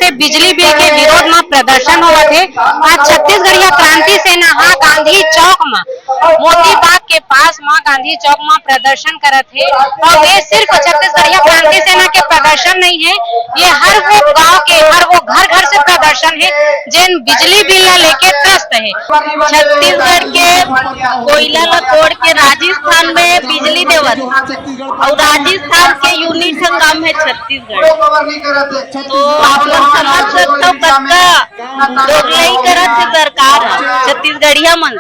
से बिजली बिल के विरोध में प्रदर्शन हुआ थे। आज छत्तीसगढ़िया क्रांति सेना हाँ गांधी चौक में मोती बाग के पास माँ गांधी चौक में प्रदर्शन करे थे। और ये सिर्फ छत्तीसगढ़िया क्रांति सेना के प्रदर्शन नहीं है, ये हर वो गांव के हर वो घर घर से प्रदर्शन है जिन बिजली बिल लेके त्रस्त है। छत्तीसगढ़ के कोयला ला तोड़ के राजस्थान में बिजली देवत और राजस्थान के यूनिट का काम है छत्तीसगढ़। तो आप लोग समझ सकते हो कतका दोगलई करत है सरकार छत्तीसगढ़िया मन।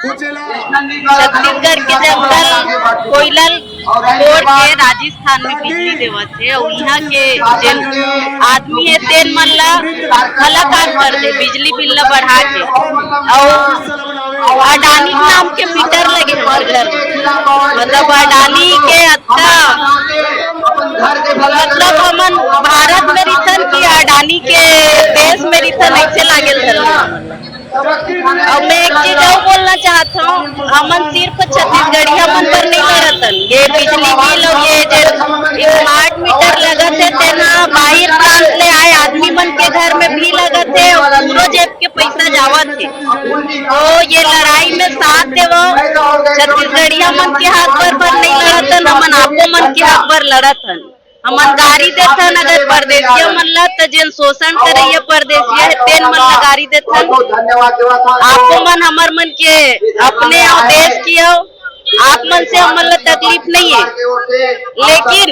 छत्तीसगढ़ के जंगल कोयला तोड़ के राजस्थान में बिजली देवत है और यहाँ के जिन आदमी है तेन मन ला भला काम कर दे बिजली बिल ला बढ़ा के। और अडानी नाम के मीटर लगे हर घर, मतलब अडानी के अच्छा मतलब हमन भारत में रिथन की अडानी के देश में रिथन ऐसे लागे। और मैं एक चीज और बोलना चाहता हूँ, हमन सिर्फ छत्तीसगढ़िया मन पर नहीं लड़तन। ये बिजली बिल और ये स्मार्ट मीटर लगत है तेना बाहर प्रांत ले आए आदमी मन के घर में भी लगत है और पूरा जेब के पैसा जावत है। तो ये लड़ाई में साथ देवो, छत्तीसगढ़िया मन के हाथ पर नहीं लड़तन, हमन आपो मन के हाथ पर लड़तन। हमन गाड़ी देथन अगर परदेसिया मन ला तो जिन शोषण करैया परदेसिया है तेन मन ला गाड़ी देथन। आपको मन हमर मन के अपने और देश की हो, आप मन से हमन ला तकलीफ नहीं है, लेकिन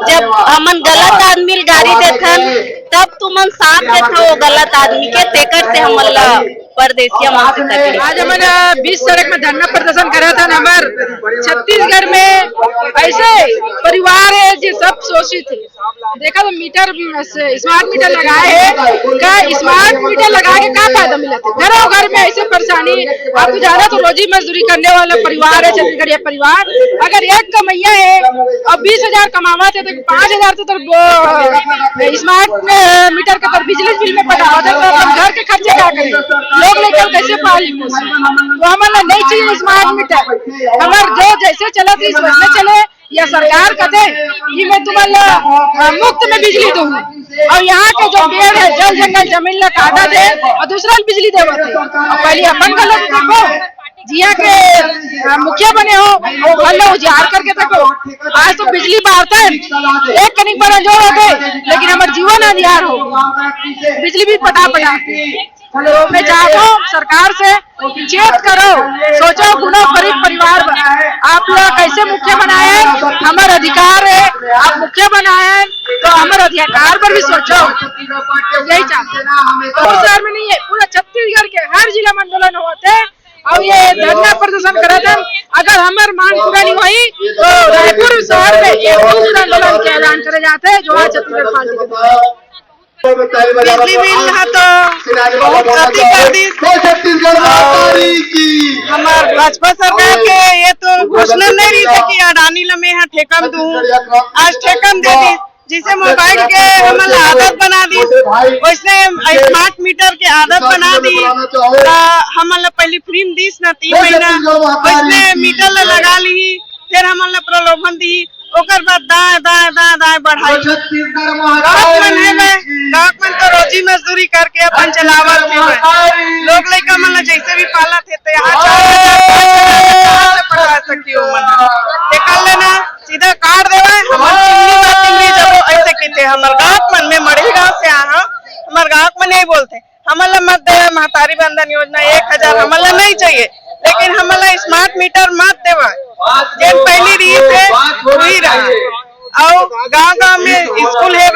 जब हमन गलत आदमी गाड़ी देथन तब तुमन साथ देथो वो गलत आदमी के, तेकर से हमन ला परदेसिया मन से तकलीफ। आज हमन 20 सड़क में धरना प्रदर्शन करा था। हमार छत्तीसगढ़ में ऐसे परिवार है जो सब शोषित है। देखा तो मीटर स्मार्ट मीटर लगाए है, क्या स्मार्ट मीटर लगा के क्या फायदा मिला था? घरों घर में ऐसे परेशानी। आप तो जाना तो रोजी मजदूरी करने वाला परिवार है छत्तीसगढ़िया परिवार। अगर एक कमैया है और 20,000 कमावा थे तो 5,000 तो स्मार्ट मीटर के पर बिजली बिल में पटावा था, तो अपन घर के खर्चे क्या करें? लोग लेकर कैसे पाली? तो हमारा नहीं चाहिए स्मार्ट मीटर। हमारे जो जैसे चला थी वैसे चले, या सरकार कहते कि मैं तुम्हारा मुफ्त में बिजली दूंगी और यहाँ के जो पेड़ है जल जंगल जमीन ला काटा थे और दूसरा बिजली देवत है। और पहले अपन गलत देखो, जिया के मुखिया बने हो वो भले उजाड़ करके देखो। आज तो बिजली बारता है एक कनिक पर जोड़ हो गए, लेकिन हमारे जीवन अंधियार हो बिजली भी पटा तो मैं चाहता हूँ सरकार से चेत करो, सोचो गुना गरीब परिवार आप लोग कैसे मुखिया बनाए, हमारा अधिकार है, आप मुखिया बनाए तो हमारे अधिकार पर भी सोचो। यही चाहते शहर में नहीं है, पूरा छत्तीसगढ़ के हर जिला में आंदोलन होते और ये धरना प्रदर्शन करा था। अगर हमारे मांग पूरा नहीं हुई तो रायपुर शहर में एक दूसरा आंदोलन के ऐलान करे जाते हैं जो आज छत्तीसगढ़ पार्टी बिजली बिल है तो बहुत गति कर दी हमारे भाजपा सरकार के। ये तो घोषणा नहीं रही थी कि अडानी ला मैं यहाँ ठेकम दूँ, आज ठेकम दे दी। जिसे मोबाइल के हमारे आदत बना दी, वैसे स्मार्ट मीटर के आदत बना दी। हमारे पहले फ्री में दीस न 3 महीना, वैसे मीटर ला लगा ली, फिर हमारे प्रलोभन दी, ओकर बाद दाएं बढ़ाई। गाँव में तो रोजी मजदूरी करके अपन चलावत थे। लोग लड़का मन जैसे भी पाला थे तो यहाँ 4,000 पढ़ा सकती हो मन कर लेना, सीधा काट देवे। चिमनी जब ऐसे कहते हमारे गाँव मन में मड़ी गाँव से हमारे गाँव में नहीं बोलते हमारा मत देवे। महतारी बंधन योजना 1,000 हमारा नहीं चाहिए, लेकिन हमारा स्मार्ट मीटर मत देवा। जिन पहली रीत है वही रहे। और गांव में स्कूल है,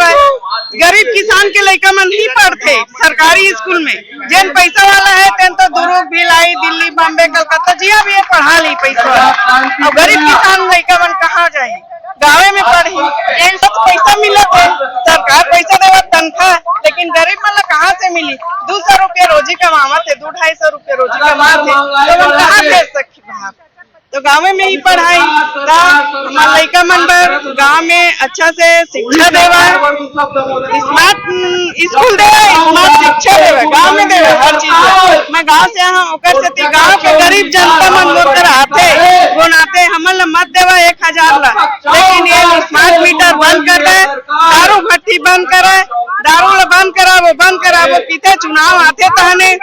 गरीब किसान के लड़का मन ही पढ़ते सरकारी स्कूल में। जिन पैसा वाला है तेन तो दुरुग भिलाई दिल्ली बॉम्बे कलकत्ता जिया भी पढ़ा ली पैसा वाला। और गरीब किसान लड़का मन कहाँ जाए, गाँव में पढ़ी। इन सब पैसा मिला थे, सरकार पैसा देवा तनख्वाह, लेकिन गरीब मन कहाँ से मिली? 200 रुपये रोजी कमावा थे, 200-250 रुपये रोजी कमाते तो कहाँ दे सकी बाहर? तो गाँव में ही पढ़ाई हमारे लड़का मन पर गाँव में अच्छा से शिक्षा देवा, स्मार्ट स्कूल देवा, स्मार्ट शिक्षा देवा, गाँव में देवा हर चीज। मैं गाँव से यहाँ से गाँव के गरीब जनता मन मोर आते गुनाते हमन मत देवा 1,000 ला, लेकिन ये स्मार्ट मीटर बंद कर दे, दारू भट्टी बंद करे, दारू ला बंद करा करावो बंद करावो पीते चुनाव आते तो हमें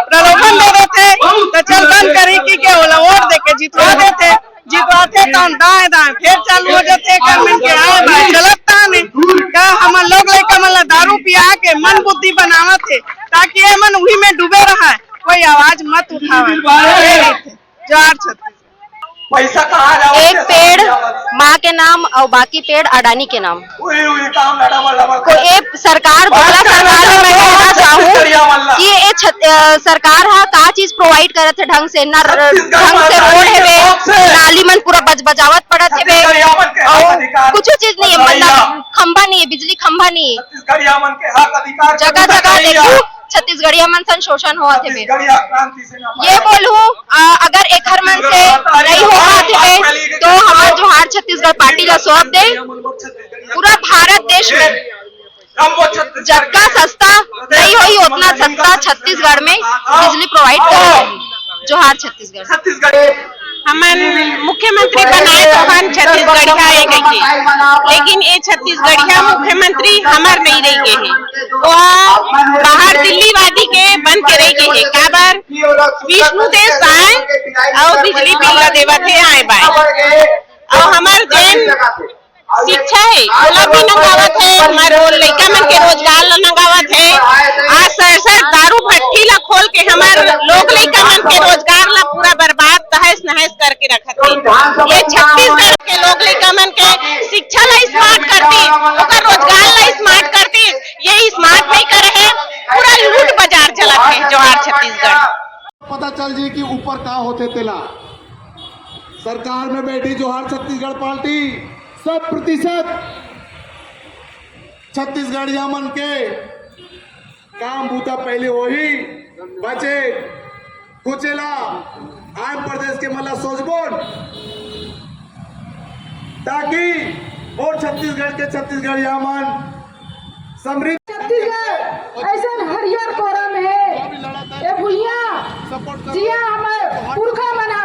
प्रलोभन दे देते तो चल बंद करी की के वोट दे के जितवा देते जितवाते तो हम दाएं दाएं फिर चालू हो जाते गवर्नमेंट के आए बाएं चलता नहीं का हम लोग लेकर मतलब दारू पिया के मन बुद्धि बनावत थे ताकि ये मन वही में डूबे रहा है कोई आवाज मत उठावे जोहार छत्तीसगढ़। पैसा कहाँ जाओ? एक पेड़ माँ के नाम और बाकी पेड़ अडानी के नाम। तो ये सरकार बदला सरकार में मैं कहना चाहूँ कि ये सरकार हा का चीज प्रोवाइड करत है ढंग से ना ढंग से रोड है नाली मन पूरा बजावत पड़त है और कुछ चीज नहीं है मतलब खंभा नहीं है बिजली खंभा नहीं है जगह जगह देखो छत्तीसगढ़िया मन सन शोषण हुआ थे ये बोलूं अगर एक हर मन से नहीं हो पाते तो हमारे जोहार छत्तीसगढ़ पार्टी का सौंप दे पूरा भारत देश में जबका सस्ता नहीं हुई उतना सस्ता छत्तीसगढ़ में बिजली प्रोवाइड कर जोहार छत्तीसगढ़। हमन मुख्यमंत्री बनाए तो हम छत्तीसगढ़िया है गई लेकिन ये छत्तीसगढ़िया मुख्यमंत्री हमार नहीं रह गए है वह बाहर दिल्ली वादी के बन के रह गए है काबर विष्णु देश आए और बिजली बिल देवा थे आए बाए और हमार जैन शिक्षा है ओला भी नंगावत है हमारे लड़का मन के रोजगार ला नंगावत है आज सर दारू भट्टी ला खोल के हमारे लोग लड़का मन के रोजगार ला पूरा बर्बाद तहस नहस करके रखत है। ये छत्तीसगढ़ के लोग लड़का मन के शिक्षा ला स्मार्ट करती ओकर रोजगार ला स्मार्ट करती ये स्मार्ट नहीं करे है पूरा लूट बाजार चलत है जोहार छत्तीसगढ़। पता चल जी कि ऊपर का होते तेला सरकार में बैठी जोहार छत्तीसगढ़ पार्टी 100% छत्तीसगढ़िया मन के काम बूता पहले वही बचे कुचेला आंध्र प्रदेश के मतलब सोचबोन ताकि और छत्तीसगढ़ के छत्तीसगढ़िया मन समृद्ध छत्तीसगढ़ ऐसा हरियर कोरम है ये भुइया जिया हमें पुरखा मना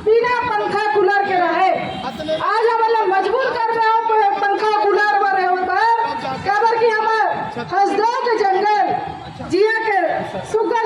बिना पंखा कूलर के रहे आज हम मजबूर कर रहे हो पंखा कूलर में रहे होता काबर की हम हंसदा के जंगल जिया के सुगंध